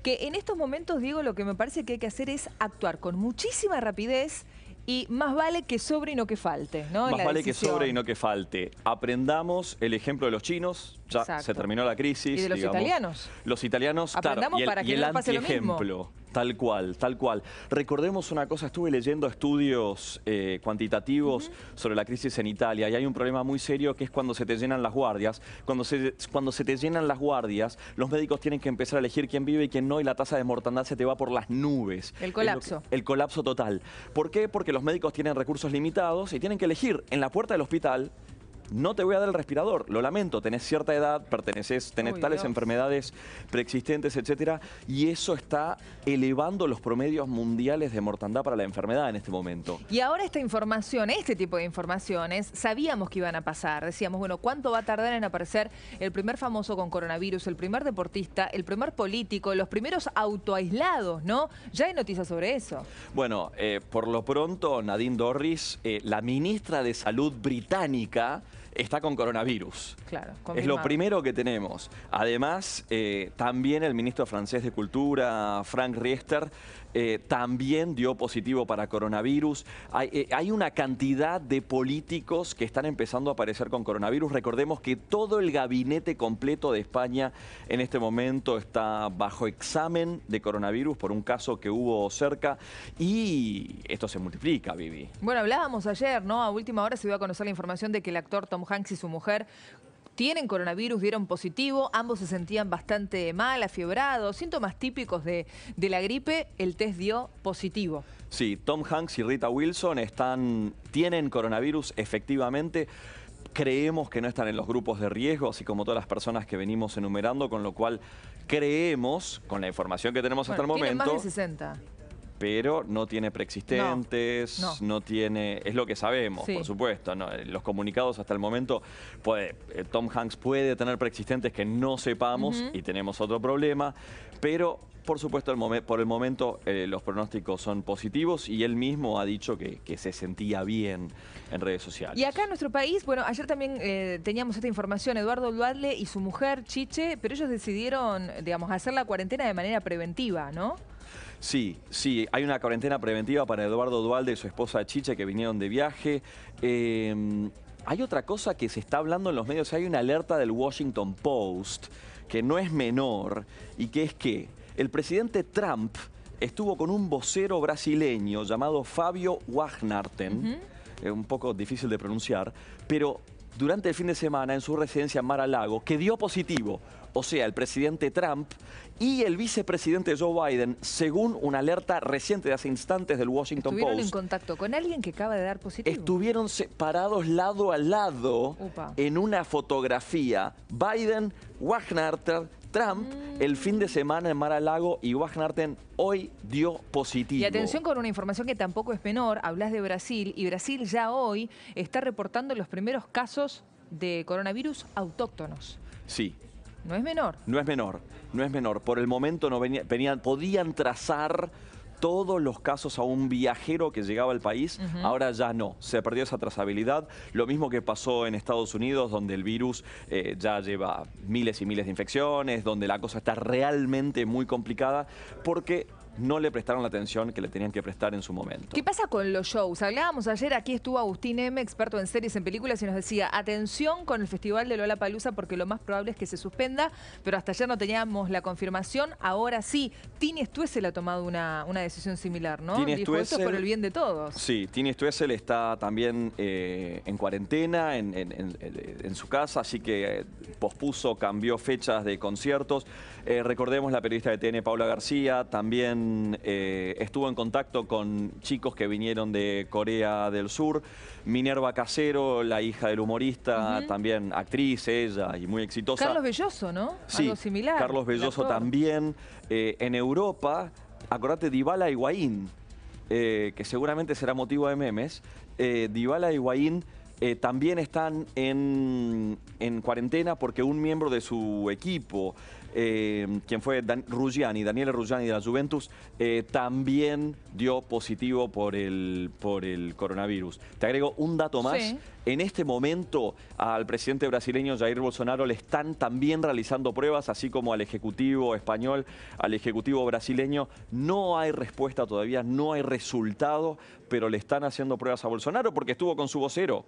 Que en estos momentos, Diego, lo que me parece que hay que hacer es actuar con muchísima rapidez y más vale que sobre y no que falte, ¿no? Más vale que sobre y no que falte. Aprendamos el ejemplo de los chinos, ya Exacto. se terminó la crisis. Y de los italianos. Los italianos, aprendamos claro, para que no pase lo mismo. antiejemplo. Tal cual, tal cual. Recordemos una cosa, estuve leyendo estudios cuantitativos sobre la crisis en Italia y hay un problema muy serio que es cuando se te llenan las guardias. Cuando se te llenan las guardias, los médicos tienen que empezar a elegir quién vive y quién no y la tasa de mortandad se te va por las nubes. El colapso. El colapso total. ¿Por qué? Porque los médicos tienen recursos limitados y tienen que elegir en la puerta del hospital. No te voy a dar el respirador, lo lamento, tenés cierta edad, tenés tales enfermedades preexistentes, etcétera, y eso está elevando los promedios mundiales de mortandad para la enfermedad en este momento. Y ahora esta información, este tipo de informaciones, sabíamos que iban a pasar. Decíamos, bueno, ¿cuánto va a tardar en aparecer el primer famoso con coronavirus, el primer deportista, el primer político, los primeros autoaislados, ¿no? Ya hay noticias sobre eso. Bueno, por lo pronto, Nadine Dorries, la ministra de Salud británica, está con coronavirus. Claro, es lo primero que tenemos. Además, también el ministro francés de Cultura, Frank Riester, también dio positivo para coronavirus. Hay una cantidad de políticos que están empezando a aparecer con coronavirus. Recordemos que todo el gabinete completo de España en este momento está bajo examen de coronavirus por un caso que hubo cerca y esto se multiplica, Vivi. Bueno, hablábamos ayer, ¿no? A última hora se dio a conocer la información de que el actor Tom Hanks y su mujer tienen coronavirus, dieron positivo, ambos se sentían bastante mal, afiebrados, síntomas típicos de la gripe, el test dio positivo. Sí, Tom Hanks y Rita Wilson tienen coronavirus efectivamente. Creemos que no están en los grupos de riesgo, así como todas las personas que venimos enumerando, con lo cual creemos, con la información que tenemos hasta el momento... Tienen más de 60. Pero no tiene preexistentes, no tiene... Es lo que sabemos, sí, por supuesto. ¿No? Los comunicados hasta el momento, Tom Hanks puede tener preexistentes que no sepamos y tenemos otro problema, pero por supuesto por el momento los pronósticos son positivos y él mismo ha dicho que se sentía bien en redes sociales. Y acá en nuestro país, bueno, ayer también teníamos esta información, Eduardo Duhalde y su mujer Chiche, pero ellos decidieron, digamos, hacer la cuarentena de manera preventiva, ¿no? Sí, hay una cuarentena preventiva para Eduardo Duhalde y su esposa Chiche que vinieron de viaje. Hay otra cosa que se está hablando en los medios, hay una alerta del Washington Post que no es menor y que es que el presidente Trump estuvo con un vocero brasileño llamado Fabio Wajnarten, un poco difícil de pronunciar, pero durante el fin de semana en su residencia en Mar-a-Lago, que dio positivo. O sea, el presidente Trump y el vicepresidente Joe Biden, según una alerta reciente de hace instantes del Washington Post. ¿Estuvieron en contacto con alguien que acaba de dar positivo? Estuvieron separados lado a lado en una fotografía. Biden, Wajnarten, Trump, el fin de semana en Mar-a-Lago y Wajnarten hoy dio positivo. Y atención con una información que tampoco es menor, hablas de Brasil y Brasil ya hoy está reportando los primeros casos de coronavirus autóctonos. Sí. No es menor. No es menor, no es menor. Por el momento no podían trazar todos los casos a un viajero que llegaba al país, ahora ya no, se perdió esa trazabilidad. Lo mismo que pasó en Estados Unidos, donde el virus ya lleva miles y miles de infecciones, donde la cosa está realmente muy complicada, porque no le prestaron la atención que le tenían que prestar en su momento. ¿Qué pasa con los shows? Hablábamos ayer, aquí estuvo Agustín M., experto en series, en películas, y nos decía, atención con el Festival de Lollapalooza porque lo más probable es que se suspenda, pero hasta ayer no teníamos la confirmación, ahora sí. Tini Stoessel ha tomado una decisión similar, ¿no? Dijo, esto es por el bien de todos. Sí, Tini Stoessel está también en cuarentena en su casa, así que pospuso, cambió fechas de conciertos. Recordemos la periodista de TN, Paula García, también estuvo en contacto con chicos que vinieron de Corea del Sur. Minerva Casero, la hija del humorista, también actriz, ella, y muy exitosa. Carlos Belloso, ¿no? Sí, algo similar. Carlos Belloso también. En Europa, acordate, Dybala y Higuaín, que seguramente será motivo de memes. Dybala y Higuaín también están en cuarentena porque un miembro de su equipo quien fue Daniele Ruggiani de la Juventus, también dio positivo por el coronavirus. Te agrego un dato más. Sí. En este momento al presidente brasileño Jair Bolsonaro le están también realizando pruebas, así como al Ejecutivo español, al Ejecutivo brasileño. No hay respuesta todavía, no hay resultado, pero le están haciendo pruebas a Bolsonaro porque estuvo con su vocero.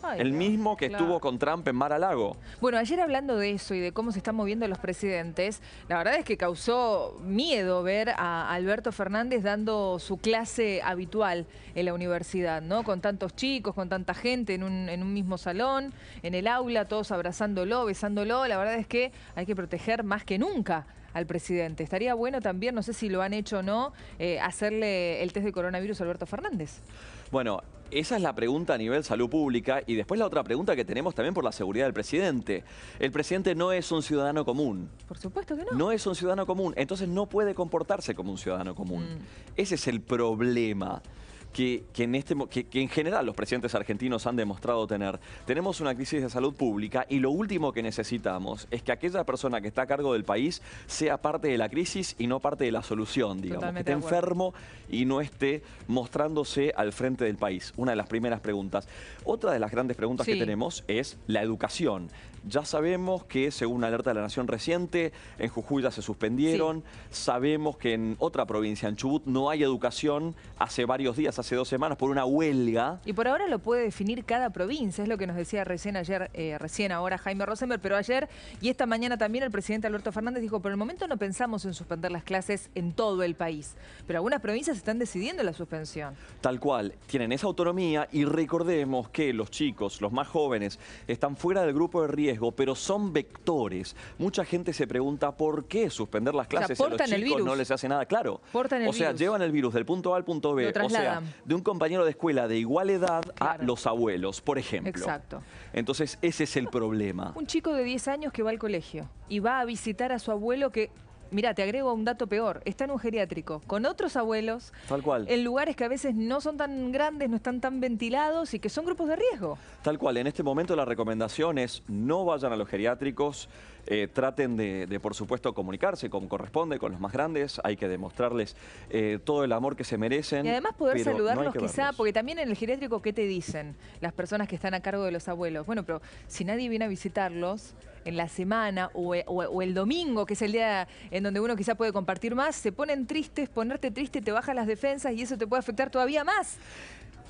Ay, El no, mismo que claro. estuvo con Trump en Mar-a-Lago. Bueno, ayer hablando de eso y de cómo se están moviendo los presidentes, la verdad es que causó miedo ver a Alberto Fernández dando su clase habitual en la universidad, ¿no? Con tantos chicos, con tanta gente en un mismo salón, en el aula, todos abrazándolo, besándolo. La verdad es que hay que proteger más que nunca al presidente. Estaría bueno también, no sé si lo han hecho o no, hacerle el test de coronavirus a Alberto Fernández. Bueno, esa es la pregunta a nivel salud pública y después la otra pregunta que tenemos también por la seguridad del presidente. El presidente no es un ciudadano común. Por supuesto que no. No es un ciudadano común, entonces no puede comportarse como un ciudadano común. Ese es el problema que en general los presidentes argentinos han demostrado tener. Tenemos una crisis de salud pública y lo último que necesitamos es que aquella persona que está a cargo del país sea parte de la crisis y no parte de la solución, digamos. Totalmente que esté enfermo y no esté mostrándose al frente del país. Una de las primeras preguntas. Otra de las grandes preguntas que tenemos es la educación. Ya sabemos que, según una alerta de la Nación reciente, en Jujuy ya se suspendieron. Sabemos que en otra provincia, en Chubut, no hay educación hace varios días, hace 2 semanas, por una huelga. Y por ahora lo puede definir cada provincia, es lo que nos decía recién ahora Jaime Rosenberg, pero ayer y esta mañana también el presidente Alberto Fernández dijo, por el momento no pensamos en suspender las clases en todo el país, pero algunas provincias están decidiendo la suspensión. Tal cual, tienen esa autonomía y recordemos que los chicos, los más jóvenes, están fuera del grupo de riesgo, pero son vectores. Mucha gente se pregunta por qué suspender las clases si a los chicos no les hace nada. Claro, o sea, llevan el virus del punto A al punto B, o sea, de un compañero de escuela de igual edad a los abuelos, por ejemplo. Exacto. Entonces, ese es el problema. Un chico de 10 años que va al colegio y va a visitar a su abuelo que... Mira, te agrego un dato peor. Está en un geriátrico con otros abuelos. Tal cual. En lugares que a veces no son tan grandes, no están tan ventilados y que son grupos de riesgo. Tal cual. En este momento la recomendación es no vayan a los geriátricos. Traten de, por supuesto, comunicarse como corresponde con los más grandes. Hay que demostrarles todo el amor que se merecen. Y además poder saludarlos no quizá, porque también en el geriátrico, ¿qué te dicen las personas que están a cargo de los abuelos? Bueno, pero si nadie viene a visitarlos en la semana o el domingo, que es el día en donde uno quizá puede compartir más, se ponen tristes, ponerte triste te baja las defensas y eso te puede afectar todavía más.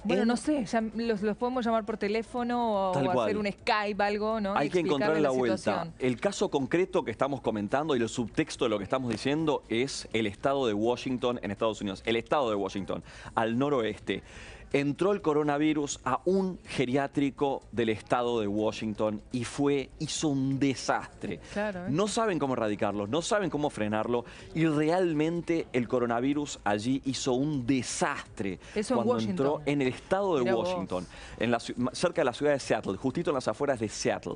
Bueno, no sé, ya los podemos llamar por teléfono o hacer un Skype, algo, ¿no? Hay que encontrar la vuelta. El caso concreto que estamos comentando y el subtexto de lo que estamos diciendo es el estado de Washington en Estados Unidos. El estado de Washington, al noroeste. Entró el coronavirus a un geriátrico del estado de Washington y hizo un desastre. Claro, No saben cómo erradicarlo, no saben cómo frenarlo y realmente el coronavirus allí hizo un desastre. Eso cuando en Washington. Entró en el estado de Mirá Washington, cerca de la ciudad de Seattle, justito en las afueras de Seattle.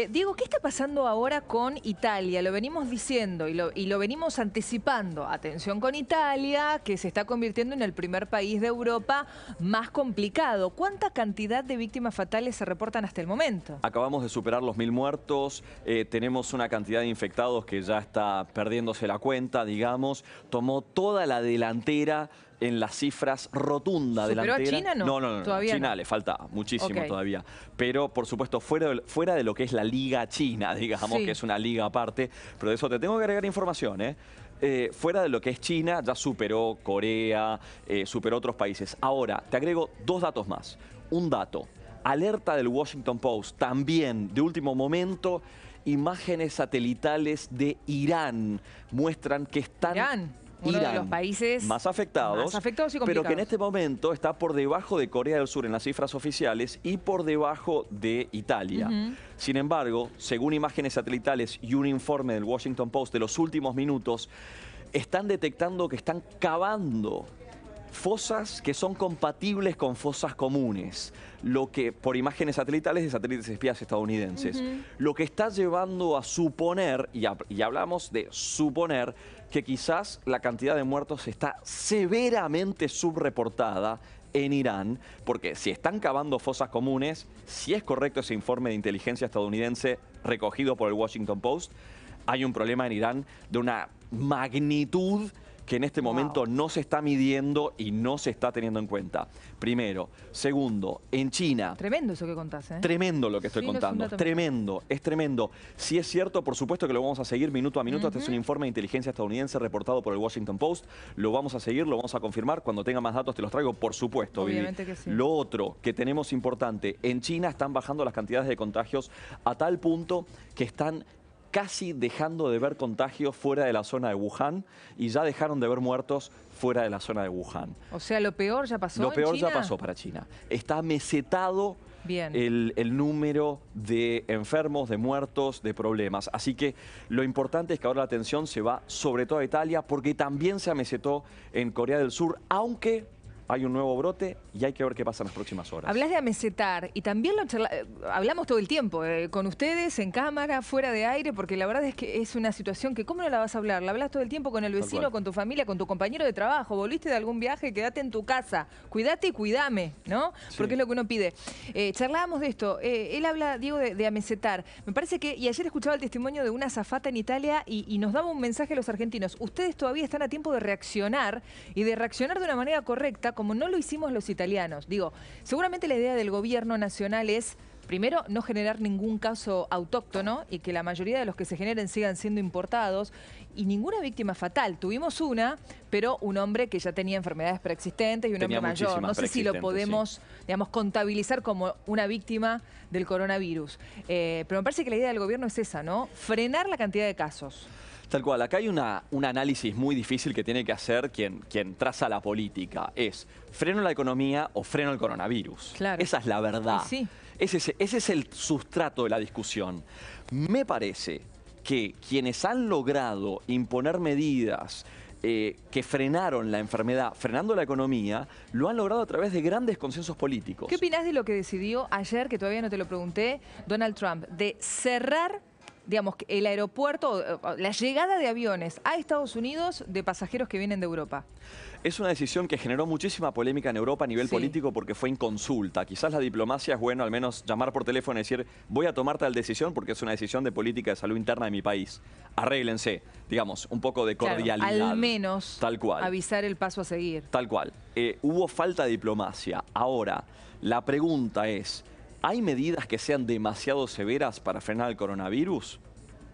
Diego, ¿qué está pasando ahora con Italia? Lo venimos diciendo y lo venimos anticipando. Atención con Italia, que se está convirtiendo en el primer país de Europa más complicado. ¿Cuánta cantidad de víctimas fatales se reportan hasta el momento? Acabamos de superar los 1000 muertos, tenemos una cantidad de infectados que ya está perdiéndose la cuenta, digamos. Tomó toda la delantera en las cifras, rotunda delantera. ¿Superó a China? No. Todavía China no. le falta muchísimo todavía. Pero, por supuesto, fuera de lo que es la Liga China, digamos, que es una liga aparte. Pero de eso te tengo que agregar información, fuera de lo que es China, ya superó Corea, superó otros países. Ahora, te agrego 2 datos más. Un dato, alerta del Washington Post, también de último momento, imágenes satelitales de Irán muestran que están... Uno de los países más afectados y complicados. Pero que en este momento está por debajo de Corea del Sur en las cifras oficiales y por debajo de Italia. Sin embargo, según imágenes satelitales y un informe del Washington Post de los últimos minutos, están detectando que están cavando fosas que son compatibles con fosas comunes, lo que por imágenes satelitales de satélites espías estadounidenses, lo que está llevando a suponer, y hablamos de suponer, que quizás la cantidad de muertos está severamente subreportada en Irán, porque si están cavando fosas comunes, si es correcto ese informe de inteligencia estadounidense recogido por el Washington Post, hay un problema en Irán de una magnitud que en este momento no se está midiendo y no se está teniendo en cuenta. Primero. Segundo, en China... Tremendo eso que contás, ¿eh? Tremendo lo que estoy contando. Tremendo, es tremendo. Si es cierto, por supuesto que lo vamos a seguir minuto a minuto. Este es un informe de inteligencia estadounidense reportado por el Washington Post. Lo vamos a seguir, lo vamos a confirmar. Cuando tenga más datos te los traigo, por supuesto, Vivi. Obviamente que sí. Lo otro que tenemos importante, en China están bajando las cantidades de contagios a tal punto que están casi dejando de ver contagios fuera de la zona de Wuhan y ya dejaron de ver muertos fuera de la zona de Wuhan. O sea, lo peor ya pasó. Lo peor en China ya pasó para China. Está mesetado Bien. el número de enfermos, de muertos, de problemas. Así que lo importante es que ahora la atención se va sobre todo a Italia, porque también se amesetó en Corea del Sur, aunque hay un nuevo brote y hay que ver qué pasa en las próximas horas. Hablas de amesetar y también hablamos todo el tiempo con ustedes, en cámara, fuera de aire, porque la verdad es que es una situación que ¿cómo no la vas a hablar? La hablas todo el tiempo con el vecino, con tu familia, con tu compañero de trabajo. Volviste de algún viaje, quédate en tu casa. Cuídate y cuídame, ¿no? Sí. Porque es lo que uno pide. Charlábamos de esto. Él habla, Diego, de amesetar. Me parece que, y ayer escuchaba el testimonio de una azafata en Italia y nos daba un mensaje a los argentinos. Ustedes todavía están a tiempo de reaccionar y de reaccionar de una manera correcta, como no lo hicimos los italianos. Digo, seguramente la idea del gobierno nacional es, primero, no generar ningún caso autóctono y que la mayoría de los que se generen sigan siendo importados y ninguna víctima fatal. Tuvimos una, pero un hombre que ya tenía enfermedades preexistentes y un hombre mayor. No sé si lo podemos, digamos, contabilizar como una víctima del coronavirus. Pero me parece que la idea del gobierno es esa, ¿no? Frenar la cantidad de casos. Tal cual, acá hay un análisis muy difícil que tiene que hacer quien traza la política. Es, ¿freno la economía o freno el coronavirus? Claro. Esa es la verdad. Sí. Ese es el sustrato de la discusión. Me parece que quienes han logrado imponer medidas que frenaron la enfermedad, frenando la economía, lo han logrado a través de grandes consensos políticos. ¿Qué opinás de lo que decidió ayer, que todavía no te lo pregunté, Donald Trump, de cerrar, digamos, el aeropuerto, la llegada de aviones a Estados Unidos de pasajeros que vienen de Europa? Es una decisión que generó muchísima polémica en Europa a nivel político porque fue en consulta. Quizás la diplomacia es bueno al menos llamar por teléfono y decir voy a tomar tal decisión porque es una decisión de política de salud interna de mi país. Arréglense, digamos, un poco de cordialidad. Claro, al menos tal cual. Avisar el paso a seguir. Tal cual. Hubo falta de diplomacia. Ahora, la pregunta es, ¿hay medidas que sean demasiado severas para frenar el coronavirus?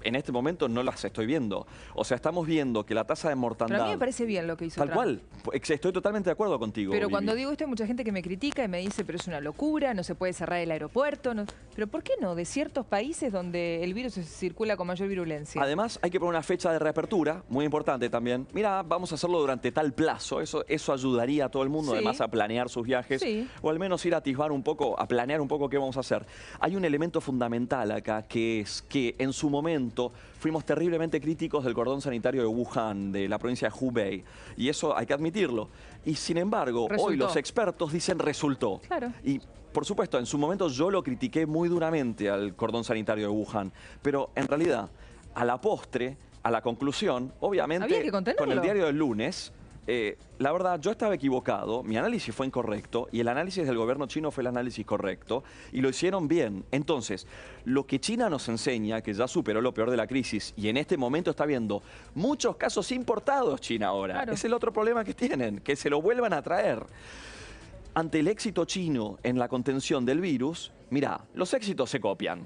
En este momento no las estoy viendo. O sea, estamos viendo que la tasa de mortandad... Pero a mí me parece bien lo que hizo Trump. Tal cual. Estoy totalmente de acuerdo contigo, Pero Vivi. cuando digo esto hay mucha gente que me critica y me dice, pero es una locura, no se puede cerrar el aeropuerto. No. Pero ¿por qué no? De ciertos países donde el virus circula con mayor virulencia. Además, hay que poner una fecha de reapertura, muy importante también. Mira, vamos a hacerlo durante tal plazo. Eso ayudaría a todo el mundo, además, a planear sus viajes. O al menos ir a atisbar un poco, a planear un poco qué vamos a hacer. Hay un elemento fundamental acá, que es que en su momento fuimos terriblemente críticos del cordón sanitario de Wuhan, de la provincia de Hubei. Y eso hay que admitirlo. Y sin embargo, hoy los expertos dicen resultó. Claro. Y por supuesto, en su momento yo lo critiqué muy duramente al cordón sanitario de Wuhan. Pero en realidad, a la postre, a la conclusión, obviamente, con el diario del lunes... la verdad, yo estaba equivocado, mi análisis fue incorrecto y el análisis del gobierno chino fue el análisis correcto y lo hicieron bien. Entonces, lo que China nos enseña, que ya superó lo peor de la crisis y en este momento está viendo muchos casos importados China ahora. Claro. Es el otro problema que tienen, que se lo vuelvan a traer. Ante el éxito chino en la contención del virus, mirá, los éxitos se copian.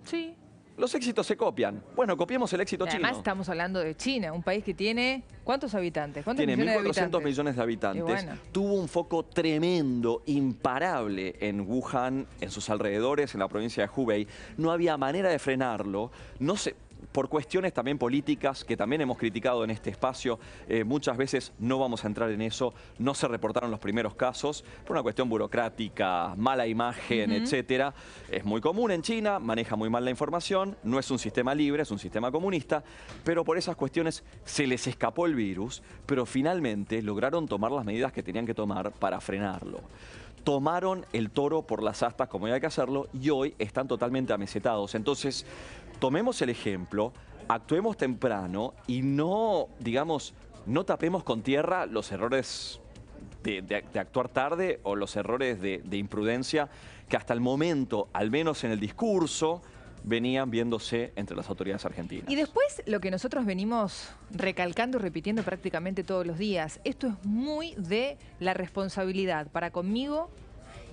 Sí. Los éxitos se copian. Bueno, copiemos el éxito chino. Además estamos hablando de China, un país que tiene... ¿Cuántos habitantes? ¿Cuántos tiene millones de habitantes? 1.400 millones de habitantes. Bueno. Tuvo un foco tremendo, imparable en Wuhan, en sus alrededores, en la provincia de Hubei. No había manera de frenarlo. No se... Por cuestiones también políticas, que también hemos criticado en este espacio, muchas veces no vamos a entrar en eso, no se reportaron los primeros casos, por una cuestión burocrática, mala imagen, etcétera. Es muy común en China, maneja muy mal la información, no es un sistema libre, es un sistema comunista, pero por esas cuestiones se les escapó el virus, pero finalmente lograron tomar las medidas que tenían que tomar para frenarlo. Tomaron el toro por las astas como había que hacerlo y hoy están totalmente amesetados. Entonces, tomemos el ejemplo, actuemos temprano y no, digamos, no tapemos con tierra los errores de actuar tarde o los errores de imprudencia que hasta el momento, al menos en el discurso, venían viéndose entre las autoridades argentinas. Y después lo que nosotros venimos recalcando y repitiendo prácticamente todos los días, esto es muy de la responsabilidad para conmigo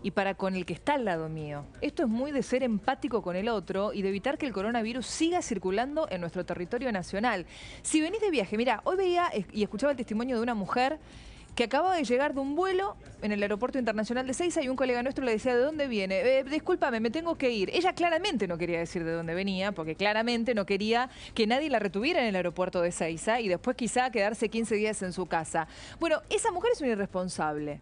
y para con el que está al lado mío. Esto es muy de ser empático con el otro y de evitar que el coronavirus siga circulando en nuestro territorio nacional. Si venís de viaje, mira, hoy veía y escuchaba el testimonio de una mujer que acababa de llegar de un vuelo en el aeropuerto internacional de Seiza y un colega nuestro le decía, ¿de dónde viene? Discúlpame, me tengo que ir. Ella claramente no quería decir de dónde venía, porque claramente no quería que nadie la retuviera en el aeropuerto de Seiza y después quizá quedarse 15 días en su casa. Bueno, esa mujer es una irresponsable.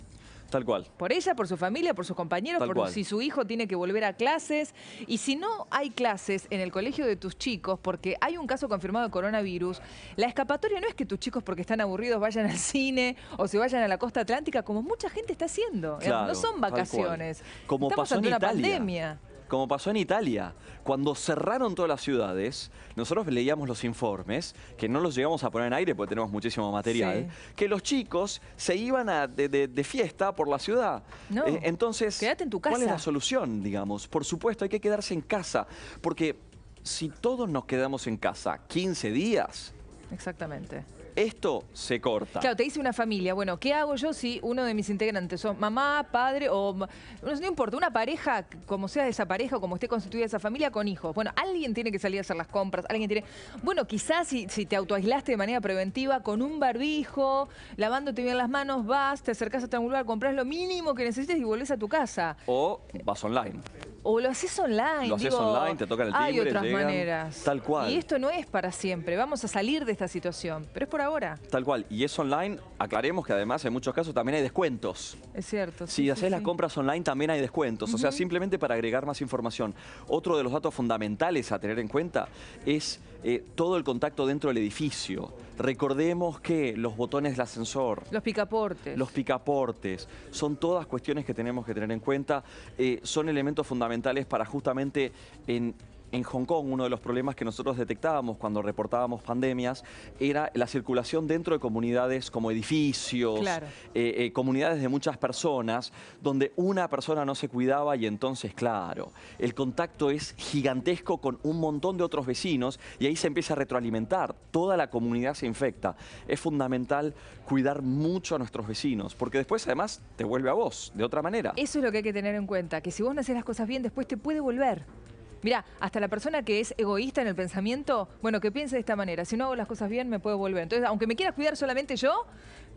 Tal cual. Por ella, por su familia, por sus compañeros, Tal por cual. si su hijo tiene que volver a clases. Y si no hay clases en el colegio de tus chicos, porque hay un caso confirmado de coronavirus, la escapatoria no es que tus chicos, porque están aburridos, vayan al cine o se vayan a la costa atlántica, como mucha gente está haciendo. Claro, no son vacaciones. Como Estamos pasó ante en una Italia. pandemia. Como pasó en Italia. Cuando cerraron todas las ciudades, nosotros leíamos los informes, que no los llegamos a poner en aire porque tenemos muchísimo material, Sí. que los chicos se iban de fiesta por la ciudad. No, entonces, quédate en tu ¿cuál es casa. la solución, digamos? Por supuesto, hay que quedarse en casa, porque si todos nos quedamos en casa 15 días, Exactamente. esto se corta. Claro, te dice una familia, bueno, ¿qué hago yo si uno de mis integrantes son mamá, padre o... No importa, una pareja, como sea esa pareja o como esté constituida esa familia, con hijos. Bueno, alguien tiene que salir a hacer las compras, alguien tiene... Bueno, quizás si te autoaislaste de manera preventiva con un barbijo, lavándote bien las manos, vas, te acercás hasta un lugar, compras lo mínimo que necesites y volvés a tu casa. O vas online. O lo haces online. Lo haces online, te tocan el timbre, hay otras llegan, maneras. tal cual. Y esto no es para siempre. Vamos a salir de esta situación. Pero es por ahora. Tal cual. Y es online, aclaremos que además en muchos casos también hay descuentos. Es cierto. Si haces las compras online también hay descuentos. O sea, simplemente para agregar más información. Otro de los datos fundamentales a tener en cuenta es todo el contacto dentro del edificio. Recordemos que los botones del ascensor, Los picaportes. los picaportes, son todas cuestiones que tenemos que tener en cuenta. Son elementos fundamentales para justamente en Hong Kong, uno de los problemas que nosotros detectábamos cuando reportábamos pandemias era la circulación dentro de comunidades como edificios, Claro. Comunidades de muchas personas, donde una persona no se cuidaba y entonces, claro, el contacto es gigantesco con un montón de otros vecinos y ahí se empieza a retroalimentar. Toda la comunidad se infecta. Es fundamental cuidar mucho a nuestros vecinos, porque después además te vuelve a vos, de otra manera. Eso es lo que hay que tener en cuenta, que si vos no haces las cosas bien, después te puede volver. Mirá, hasta la persona que es egoísta en el pensamiento, bueno, que piense de esta manera. Si no hago las cosas bien, me puedo volver. Entonces, aunque me quieras cuidar solamente yo,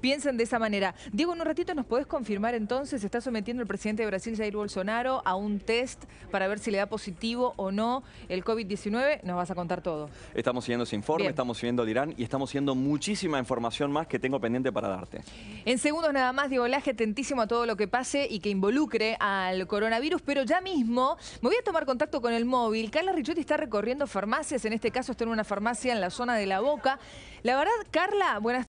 piensen de esa manera. Diego, en un ratito nos podés confirmar entonces, se está sometiendo el presidente de Brasil, Jair Bolsonaro, a un test para ver si le da positivo o no el COVID-19. Nos vas a contar todo. Estamos siguiendo ese informe, Bien. estamos siguiendo el Irán y estamos siguiendo muchísima información más que tengo pendiente para darte. En segundos nada más, Diego Laje, atentísimo a todo lo que pase y que involucre al coronavirus, pero ya mismo me voy a tomar contacto con el móvil. Carla Ricciotti está recorriendo farmacias, en este caso está en una farmacia en la zona de La Boca. La verdad, Carla, buenas